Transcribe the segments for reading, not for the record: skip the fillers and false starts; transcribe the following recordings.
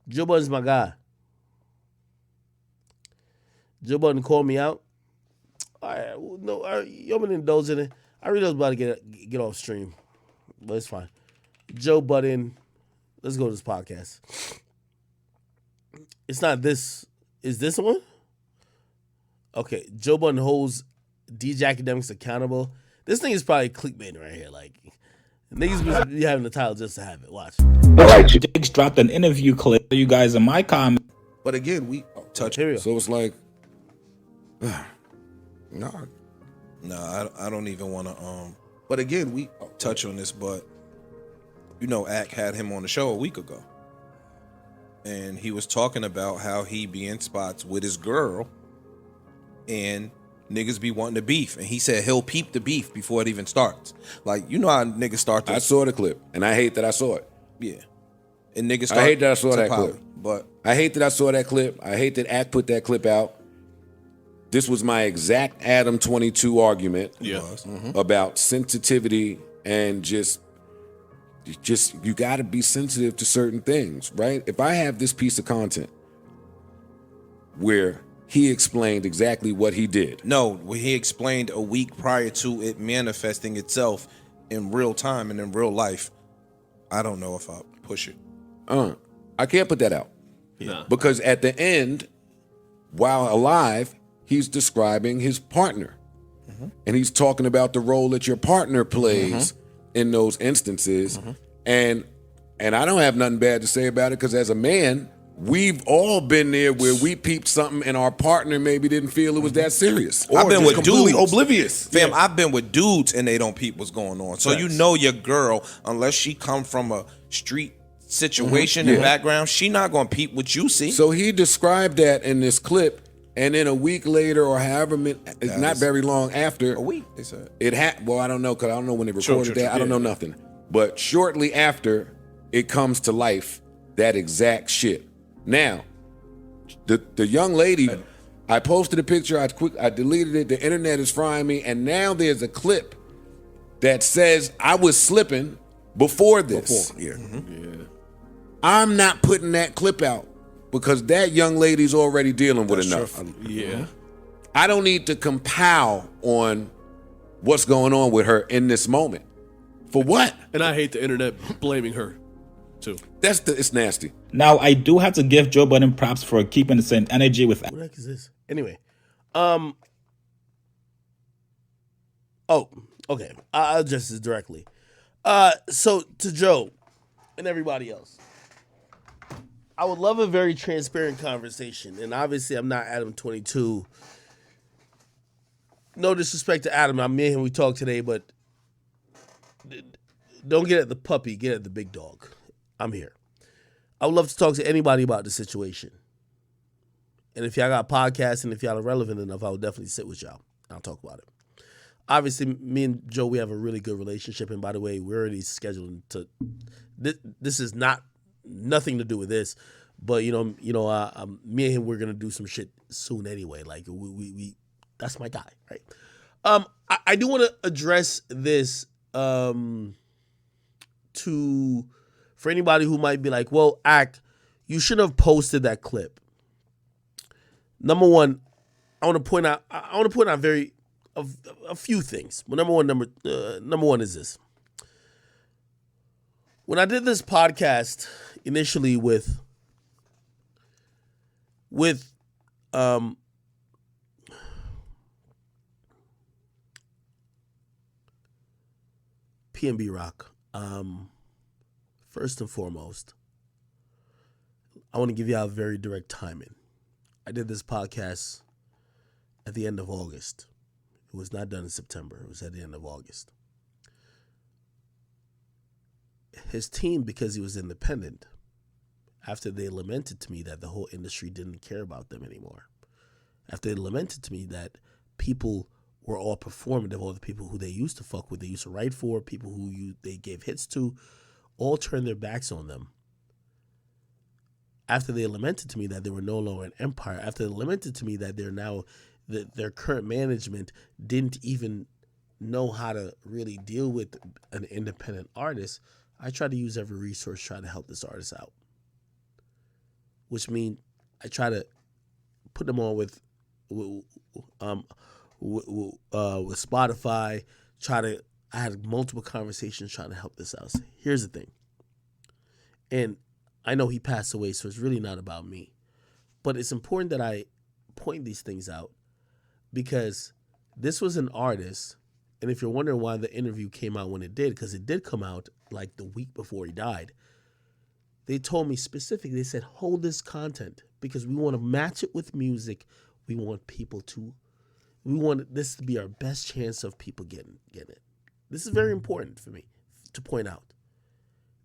Joe Budden's my guy. Joe Budden called me out. All right, well, no, y'all been indulging it. I really was about to get off stream, but it's fine. Joe Budden, let's go to this podcast. It's not this. Is this one? Okay, Joe Budden holds DJ Akademiks accountable. This thing is probably clickbait right here. Like, niggas be having the title just to have it. Watch. Diggs dropped an interview clip. You guys in my comment. But again, we touch. Here we go. So it's like, No, I don't even want to. But again, we touch on this. But you know, Ak had him on the show a week ago, and he was talking about how he be in spots with his girl, and niggas be wanting to beef, and he said he'll peep the beef before it even starts. Like, you know how niggas start to. I saw the clip, and I hate that I saw it. Yeah, and niggas. I hate that I saw that poly, clip. but I hate that I saw that clip. I hate that Ak put that clip out. This was my exact Adam 22 argument about sensitivity and just you got to be sensitive to certain things, right? If I have this piece of content where he explained exactly what he did. No, when he explained a week prior to it manifesting itself in real time and in real life, I don't know if I'll push it. I can't put that out. Yeah. Because at the end, while alive, he's describing his partner. And he's talking about the role that your partner plays in those instances. And I don't have nothing bad to say about it, because as a man, we've all been there where we peeped something and our partner maybe didn't feel it was that serious. I've been with completely dudes. oblivious. Fam, I've been with dudes and they don't peep what's going on. So you know your girl, unless she come from a street situation and background, she not gonna peep what you see. So he described that in this clip, and then a week later, or however many, not very long after, a week, they said. Well, I don't know, because I don't know when they recorded that. I don't know nothing. But shortly after, it comes to life, that exact shit. Now, the young lady, I posted a picture, I deleted it, the internet is frying me, and now there's a clip that says I was slipping before this. I'm not putting that clip out, because that young lady's already dealing with enough. I don't need to compile on what's going on with her in this moment. For what? And I hate the internet blaming her, too. It's nasty. Now, I do have to give Joe Budden props for keeping the same energy with. What the heck is this? Anyway, oh, okay. I'll address this directly. So to Joe and everybody else, I would love a very transparent conversation, and obviously I'm not Adam 22. No disrespect to Adam. Me and him, we talked today, but don't get at the puppy, get at the big dog. I'm here. I would love to talk to anybody about the situation. And if y'all got podcasts and if y'all are relevant enough, I would definitely sit with y'all. I'll talk about it. Obviously, me and Joe, we have a really good relationship. And by the way, we're already scheduled to. This is nothing to do with this, but me and him, we're gonna do some shit soon anyway. Like we that's my guy, right? I do want to address this for anybody who might be like, well, Ak, you should have posted that clip. Number one, I want to point out a few things. Well, number one is this. When I did this podcast initially with PNB Rock, first and foremost, I want to give you a very direct timing. I did this podcast at the end of August. It was not done in September. It was at the end of August. His team, because he was independent, after they lamented to me that the whole industry didn't care about them anymore, after they lamented to me that people were all performative, all the people who they used to fuck with, they used to write for, people who they gave hits to, all turned their backs on them. After they lamented to me that they were no longer an empire, after they lamented to me that they're now, their current management didn't even know how to really deal with an independent artist, I tried to use every resource trying to help this artist out. which means I try to put them on with Spotify. I had multiple conversations trying to help this out. Here's the thing, and I know he passed away, so it's really not about me, but it's important that I point these things out because this was an artist, and if you're wondering why the interview came out when it did, because it did come out like the week before he died. They told me specifically, they said, hold this content because we want to match it with music. We want this to be our best chance of people getting it. This is very important for me to point out.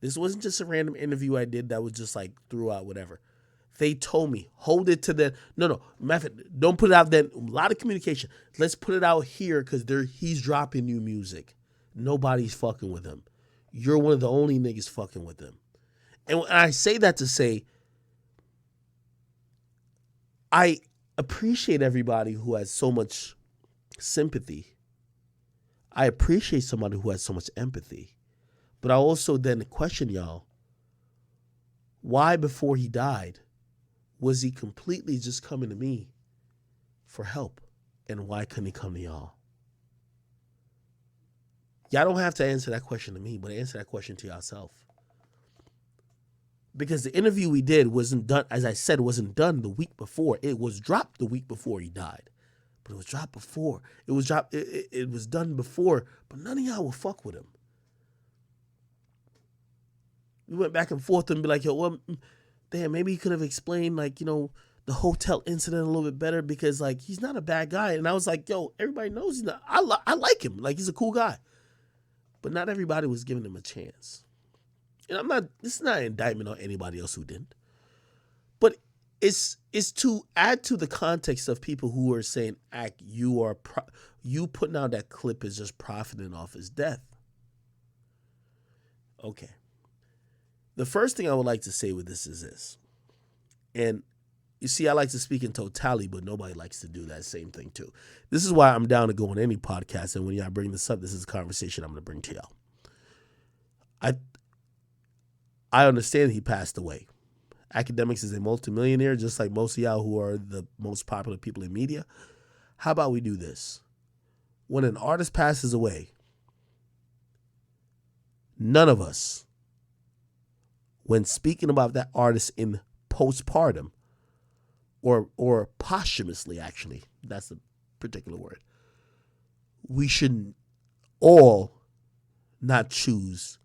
This wasn't just a random interview I did that was just like threw out whatever. They told me, hold it to the, no, method, don't put it out there. A lot of communication. Let's put it out here because he's dropping new music. Nobody's fucking with him. You're one of the only niggas fucking with him. And I say that to say, I appreciate everybody who has so much sympathy. I appreciate somebody who has so much empathy. But I also then question y'all, why before he died was he completely just coming to me for help? And why couldn't he come to y'all? Y'all don't have to answer that question to me, but answer that question to yourself. Because the interview we did wasn't done, as I said, wasn't done the week before. It was dropped the week before he died. But it was dropped before. It was done before, but none of y'all will fuck with him. We went back and forth and be like, yo, well, damn, maybe he could have explained, like, you know, the hotel incident a little bit better because, like, he's not a bad guy. And I was like, yo, everybody knows he's not. I like him. Like, he's a cool guy. But not everybody was giving him a chance. And this is not an indictment on anybody else who didn't. But it's to add to the context of people who are saying, you putting out that clip is just profiting off his death. Okay. The first thing I would like to say with this is this. And you see, I like to speak in totality, but nobody likes to do that same thing too. This is why I'm down to go on any podcast. And when y'all bring this up, this is a conversation I'm going to bring to y'all. I understand he passed away. Akademiks is a multimillionaire, just like most of y'all who are the most popular people in media. How about we do this? When an artist passes away, none of us, when speaking about that artist in postpartum, or posthumously, actually, that's the particular word, we should all not choose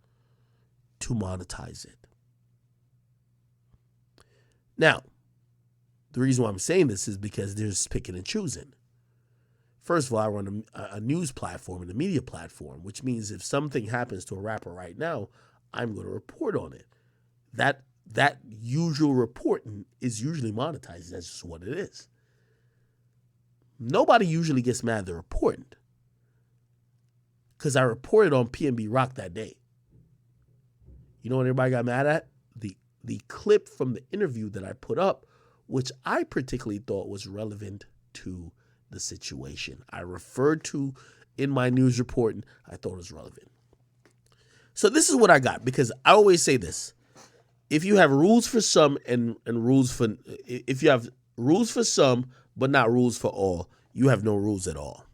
to monetize it. Now, the reason why I'm saying this is because there's picking and choosing. First of all, I run a news platform and a media platform, which means if something happens to a rapper right now, I'm going to report on it. That usual reporting is usually monetized. That's just what it is. Nobody usually gets mad at the reporting because I reported on PNB Rock that day. You know what everybody got mad at? The clip from the interview that I put up, which I particularly thought was relevant to the situation. I referred to in my news reporting, I thought it was relevant. So this is what I got, because I always say this. If you have rules for some and rules for, if you have rules for some, but not rules for all, you have no rules at all.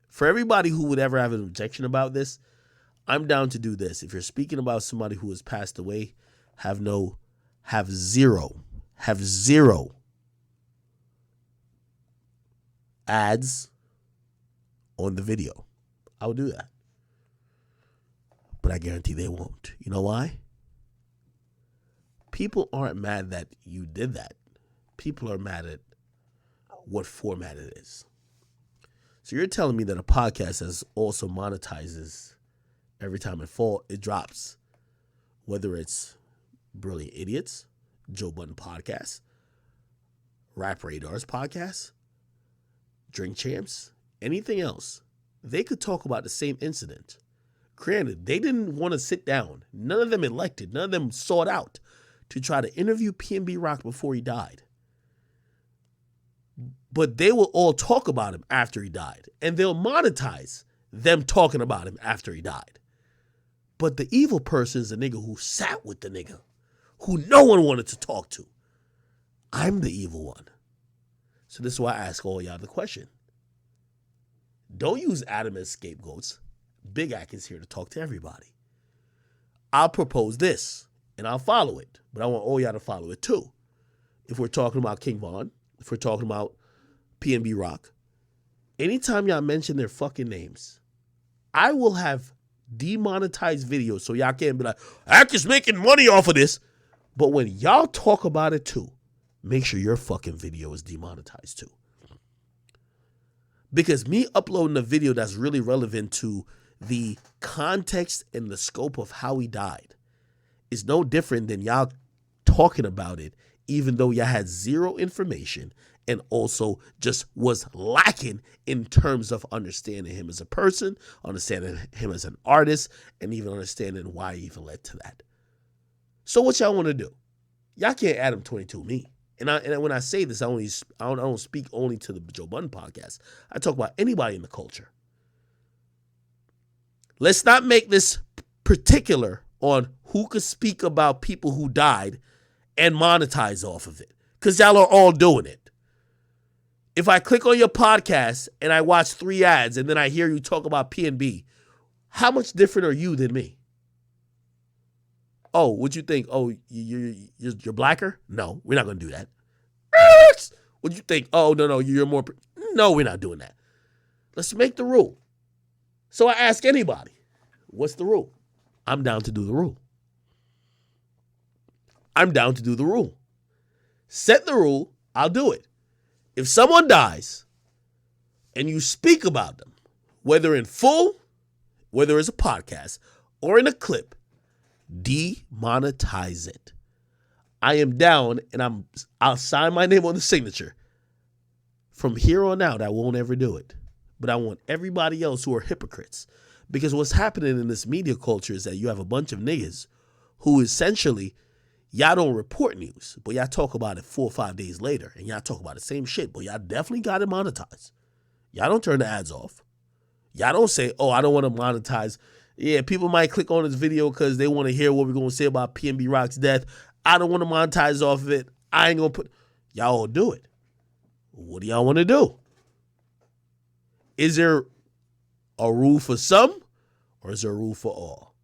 For everybody who would ever have an objection about this, I'm down to do this. If you're speaking about somebody who has passed away, have zero ads on the video. I'll do that. But I guarantee they won't. You know why? People aren't mad that you did that. People are mad at what format it is. So you're telling me that a podcast that also monetizes every time it drops, whether it's Brilliant Idiots, Joe Budden podcast, Rap Radar's podcast, Drink Champs, anything else, they could talk about the same incident. Granted, they didn't want to sit down. None of them elected. None of them sought out to try to interview PNB Rock before he died. But they will all talk about him after he died. And they'll monetize them talking about him after he died. But the evil person is the nigga who sat with the nigga, who no one wanted to talk to. I'm the evil one. So this is why I ask all y'all the question. Don't use Adam as scapegoats. Big Ak is here to talk to everybody. I'll propose this, and I'll follow it, but I want all y'all to follow it too. If we're talking about King Von, if we're talking about PNB Rock, anytime y'all mention their fucking names, I will have demonetized videos so y'all can't be like, Ak is making money off of this. But when y'all talk about it too, make sure your fucking video is demonetized too. Because me uploading a video that's really relevant to the context and the scope of how he died is no different than y'all talking about it, even though y'all had zero information and also just was lacking in terms of understanding him as a person, understanding him as an artist, and even understanding why he even led to that. So what y'all want to do? Y'all can't Adam 22 me. And when I say this, I don't speak only to the Joe Budden podcast. I talk about anybody in the culture. Let's not make this particular on who could speak about people who died and monetize off of it, because y'all are all doing it. If I click on your podcast and I watch 3 ads and then I hear you talk about PNB, how much different are you than me? Oh, what'd you think? Oh, you're blacker? No, we're not going to do that. What'd you think? Oh, no, you're more. No, we're not doing that. Let's make the rule. So I ask anybody, what's the rule? I'm down to do the rule. I'm down to do the rule. Set the rule, I'll do it. If someone dies and you speak about them, whether in full, whether it's a podcast or in a clip, demonetize it. I am down, and I'll sign my name on the signature. From here on out, I won't ever do it. But I want everybody else who are hypocrites. Because what's happening in this media culture is that you have a bunch of niggas who essentially, y'all don't report news, but y'all talk about it 4 or 5 days later, and y'all talk about the same shit, but y'all definitely got it monetized. Y'all don't turn the ads off. Y'all don't say, oh, I don't want to monetize. Yeah, people might click on this video because they want to hear what we're going to say about PNB Rock's death. I don't want to monetize off of it. I ain't going to put... Y'all all do it. What do y'all want to do? Is there a rule for some, or is there a rule for all?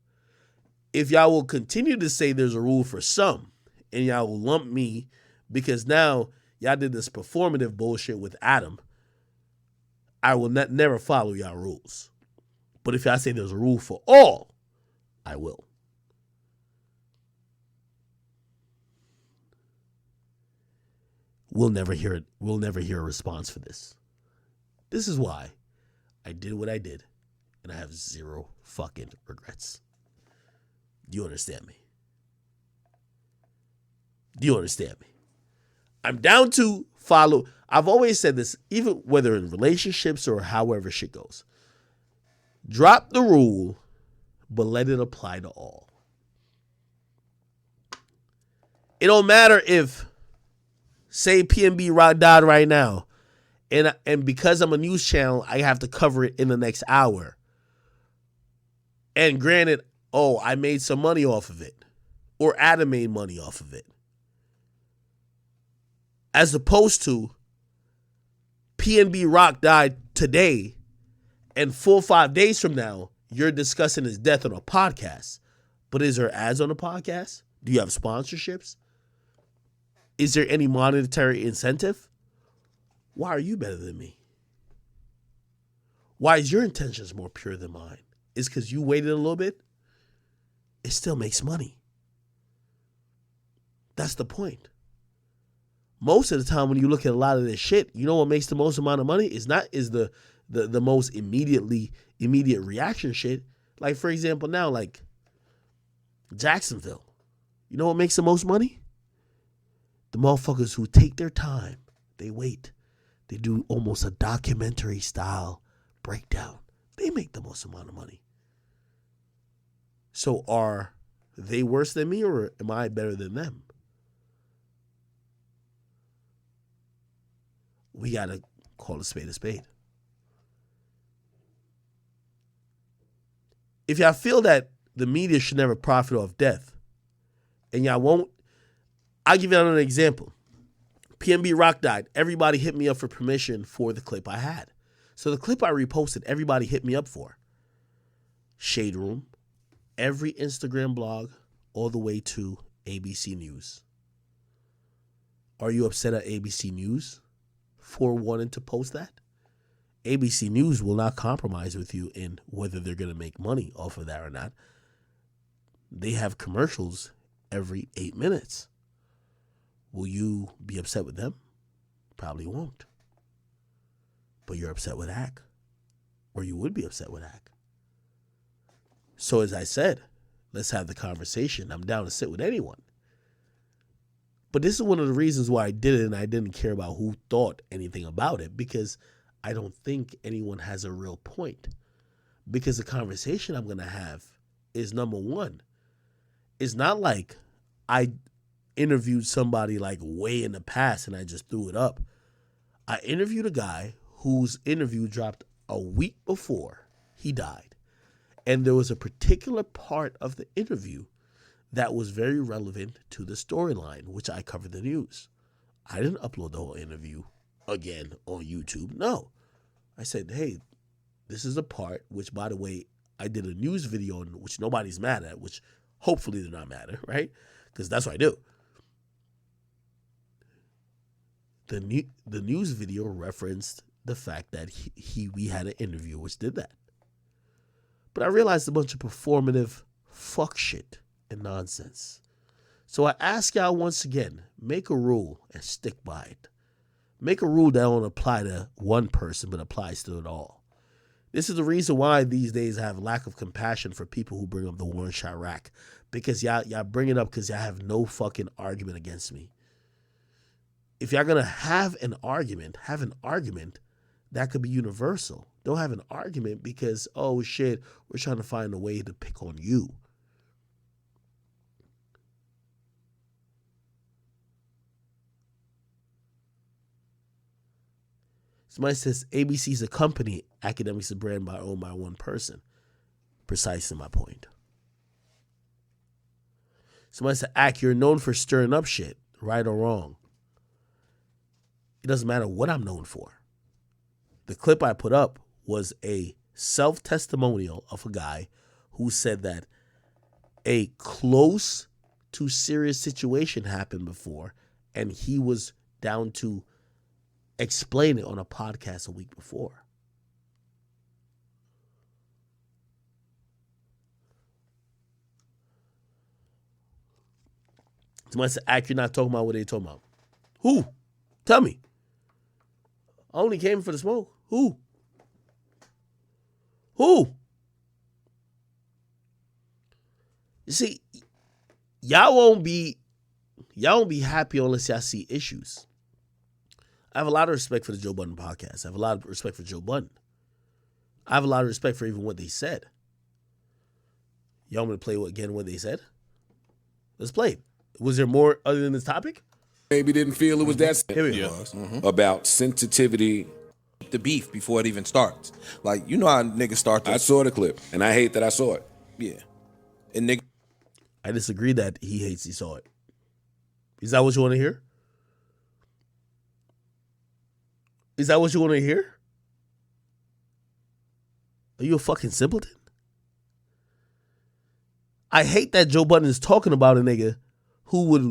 If y'all will continue to say there's a rule for some, and y'all will lump me because now y'all did this performative bullshit with Adam, I will never follow y'all rules. But if y'all say there's a rule for all, I will. We'll never hear it. We'll never hear a response for this. This is why I did what I did, and I have zero fucking regrets. Do you understand me? Do you understand me? I'm down to follow. I've always said this, even whether in relationships or however shit goes. Drop the rule, but let it apply to all. It don't matter if, say, PNB Rock died right now, and because I'm a news channel, I have to cover it in the next hour. And granted, oh, I made some money off of it, or Adam made money off of it. As opposed to PNB Rock died today, and 4 or 5 days from now, you're discussing his death on a podcast. But is there ads on the podcast? Do you have sponsorships? Is there any monetary incentive? Why are you better than me? Why is your intentions more pure than mine? Is because you waited a little bit? It still makes money. That's the point. Most of the time when you look at a lot of this shit, you know what makes the most amount of money is the most immediate reaction shit. Like, for example, now, like Jacksonville. You know what makes the most money? The motherfuckers who take their time. They wait. They do almost a documentary style breakdown. They make the most amount of money. So are they worse than me, or am I better than them? We got to call a spade a spade. If y'all feel that the media should never profit off death, and y'all won't I'll give you another example. PNB Rock died. Everybody hit me up for permission for the clip I had. So the clip I reposted, everybody hit me up for. Shade Room, every Instagram blog, all the way to ABC News. Are you upset at ABC News for wanting to post that? ABC News will not compromise with you in whether they're going to make money off of that or not. They have commercials every 8 minutes. Will you be upset with them? Probably won't. But you're upset with Ak. Or you would be upset with Ak. So as I said, let's have the conversation. I'm down to sit with anyone. But this is one of the reasons why I did it, and I didn't care about who thought anything about it, because I don't think anyone has a real point. Because the conversation I'm going to have is, number one, it's not like I interviewed somebody like way in the past and I just threw it up. I interviewed a guy whose interview dropped a week before he died. And there was a particular part of the interview that was very relevant to the storyline, which I covered the news. I didn't upload the whole interview again on YouTube. No. I said, hey, this is a part, which, by the way, I did a news video on, which nobody's mad at, which hopefully they're not mad at, right? Because that's what I do. The news video referenced the fact that we had an interview which did that. But I realized a bunch of performative fuck shit and nonsense. So I ask y'all once again, make a rule and stick by it. Make a rule that don't apply to one person but applies to it all. This is the reason why these days I have lack of compassion for people who bring up the war in Chirac. Because y'all bring it up because y'all have no fucking argument against me. If y'all gonna have an argument that could be universal. Don't have an argument because, oh shit, we're trying to find a way to pick on you. Somebody says ABC's a company, Akademiks a brand owned by one person. Precisely my point. Somebody said, Ak, you're known for stirring up shit, right or wrong. It doesn't matter what I'm known for. The clip I put up was a self-testimonial of a guy who said that a close to serious situation happened before, and he was down to explain it on a podcast a week before. Somebody said, Ak, you're not talking about what they talking about. Who? Tell me. I only came for the smoke. Who? You see, y'all won't be happy unless y'all see issues. I have a lot of respect for the Joe Budden podcast. I have a lot of respect for Joe Budden. I have a lot of respect for even what they said. Y'all want me to play again what they said? Let's play it. Was there more other than this topic? Maybe didn't feel it was that Here we go. about sensitivity. The beef before it even starts. Like, you know how niggas start this. I saw the clip, and I hate that I saw it. Yeah. And niggas. I disagree that he hates he saw it. Is that what you want to hear? Is that what you want to hear? Are you a fucking simpleton? I hate that Joe Budden is talking about a nigga who would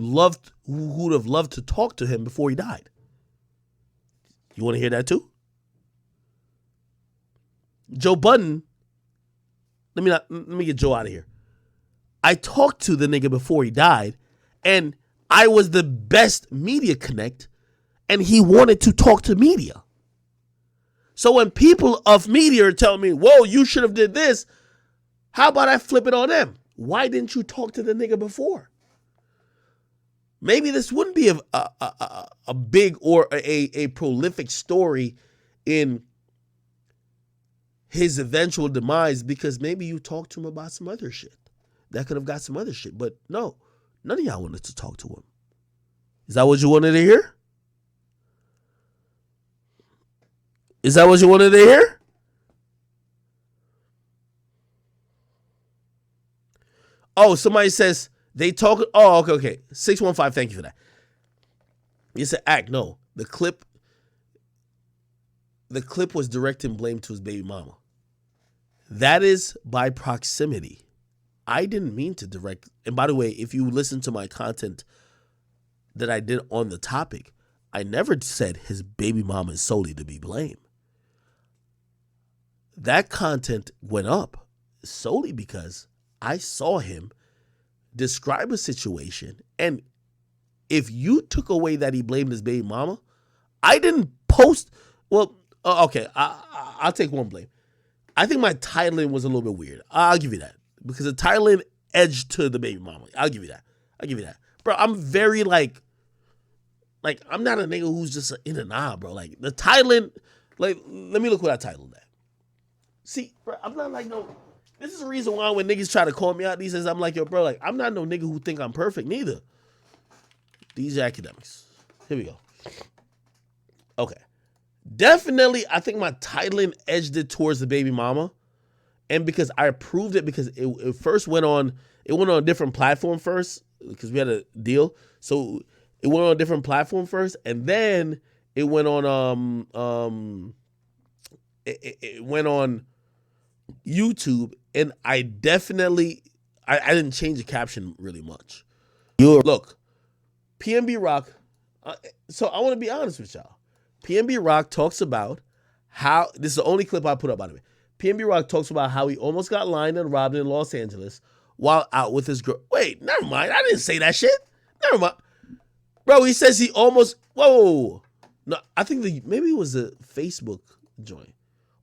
have loved to talk to him before he died. You want to hear that too? Joe Budden, let me get Joe out of here. I talked to the nigga before he died, and I was the best media connect, and he wanted to talk to media. So when people of media are telling me, whoa, you should have did this, how about I flip it on them? Why didn't you talk to the nigga before? Maybe this wouldn't be a big or a prolific story in his eventual demise, because maybe you talked to him about some other shit that could have got some other shit. But no, none of y'all wanted to talk to him. Is that what you wanted to hear? Is that what you wanted to hear? Oh, somebody says They talk. Oh, okay. 615. Thank you for that. You said act. No, the clip was directing blame to his baby mama. That is by proximity. I didn't mean to direct. And by the way, if you listen to my content that I did on the topic, I never said his baby mama is solely to be blamed. That content went up solely because I saw him describe a situation, and if you took away that he blamed his baby mama, I didn't post. Well, okay, I'll take one blame. I think my titling was a little bit weird. I'll give you that because the titling edged to the baby mama. I'll give you that, bro. I'm very like I'm not a nigga who's just in and out, bro. Like the titling, like let me look what I titled that. See, bro, I'm not like no. This is the reason why when niggas try to call me out these days, I'm like, yo, bro, like, I'm not no nigga who think I'm perfect, neither. These are Akademiks. Here we go. Okay. Definitely, I think my titling edged it towards the baby mama. And because I approved it because it first went on a different platform first, because we had a deal. So it went on a different platform first, and then it went on it went on YouTube, and I definitely I didn't change the caption really much. Look, PNB Rock. So I want to be honest with y'all. PNB Rock talks about how this is the only clip I put up, by the way. PNB Rock talks about how he almost got lined and robbed in Los Angeles while out with his girl. Wait, never mind. I didn't say that shit. Never mind, bro. He says he almost. Whoa. No, I think maybe it was a Facebook joint.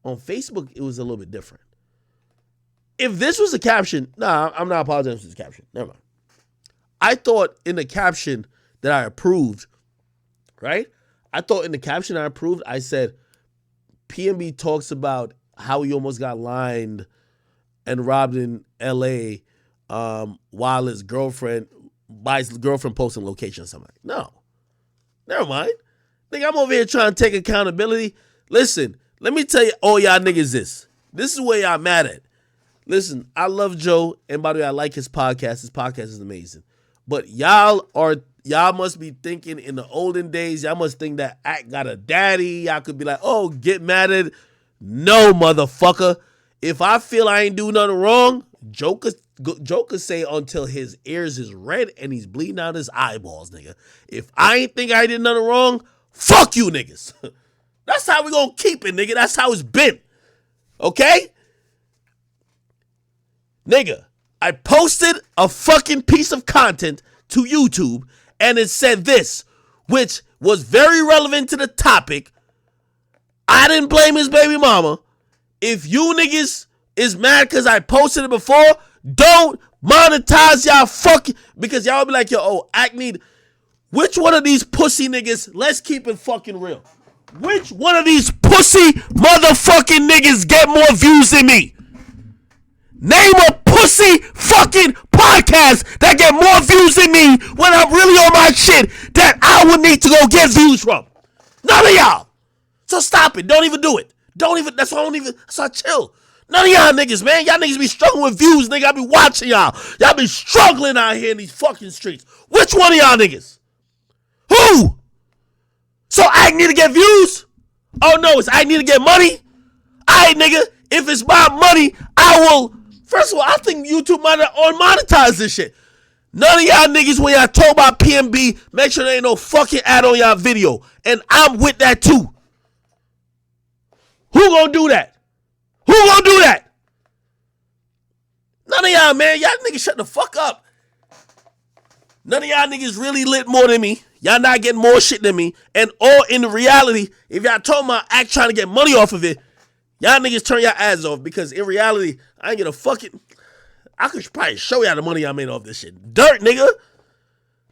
On Facebook, it was a little bit different. If this was a caption, I'm not apologizing for this caption. Never mind. I thought in the caption that I approved, right? I thought in the caption I approved, I said, PNB talks about how he almost got lined and robbed in LA while his girlfriend posting location or something. No. Never mind. Think I'm over here trying to take accountability. Listen, let me tell you all y'all niggas this. This is where y'all mad at. Listen, I love Joe, and by the way, I like his podcast. His podcast is amazing. But y'all must be thinking in the olden days, y'all must think that Act got a daddy. Y'all could be like, oh, get mad at it. No, motherfucker. If I feel I ain't do nothing wrong, Joker say until his ears is red and he's bleeding out his eyeballs, nigga. If I ain't think I did nothing wrong, fuck you niggas. That's how we gonna keep it, nigga. That's how it's been. Okay? Nigga, I posted a fucking piece of content to YouTube and it said this, which was very relevant to the topic. I didn't blame his baby mama. If you niggas is mad because I posted it before, don't monetize y'all fucking, because y'all be like, yo, oh, Act need, which one of these pussy niggas, let's keep it fucking real. Which one of these pussy motherfucking niggas get more views than me? Name a pussy fucking podcast that get more views than me when I'm really on my shit that I would need to go get views from. None of y'all. So stop it. Don't even do it. That's why I chill. None of y'all niggas, man. Y'all niggas be struggling with views, nigga. I be watching y'all. Y'all be struggling out here in these fucking streets. Which one of y'all niggas? Who? So I need to get views? Oh no, it's I need to get money? Alright, nigga. If it's my money, I will. First of all, I think YouTube might monetize this shit. None of y'all niggas, when y'all talk about PNB, make sure there ain't no fucking ad on y'all video. And I'm with that too. Who gonna do that? Who gonna do that? None of y'all, man. Y'all niggas shut the fuck up. None of y'all niggas really lit more than me. Y'all not getting more shit than me. And all in the reality, if y'all talking about Act trying to get money off of it, y'all niggas turn your ads off, because in reality, I ain't get a fucking, I could probably show y'all the money I made off this shit. Dirt, nigga.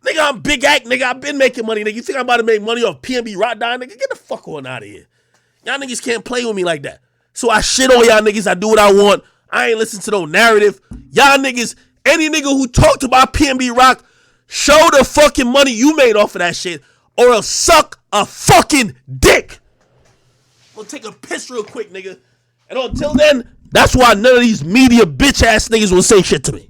Nigga, I'm Big Act, nigga. I've been making money, nigga. You think I'm about to make money off PNB Rock Dine, nigga? Get the fuck on out of here. Y'all niggas can't play with me like that. So I shit on y'all niggas. I do what I want. I ain't listen to no narrative. Y'all niggas, any nigga who talked about PNB Rock, show the fucking money you made off of that shit, or else suck a fucking dick. We'll take a piss real quick, nigga. And until then, that's why none of these media bitch ass niggas will say shit to me.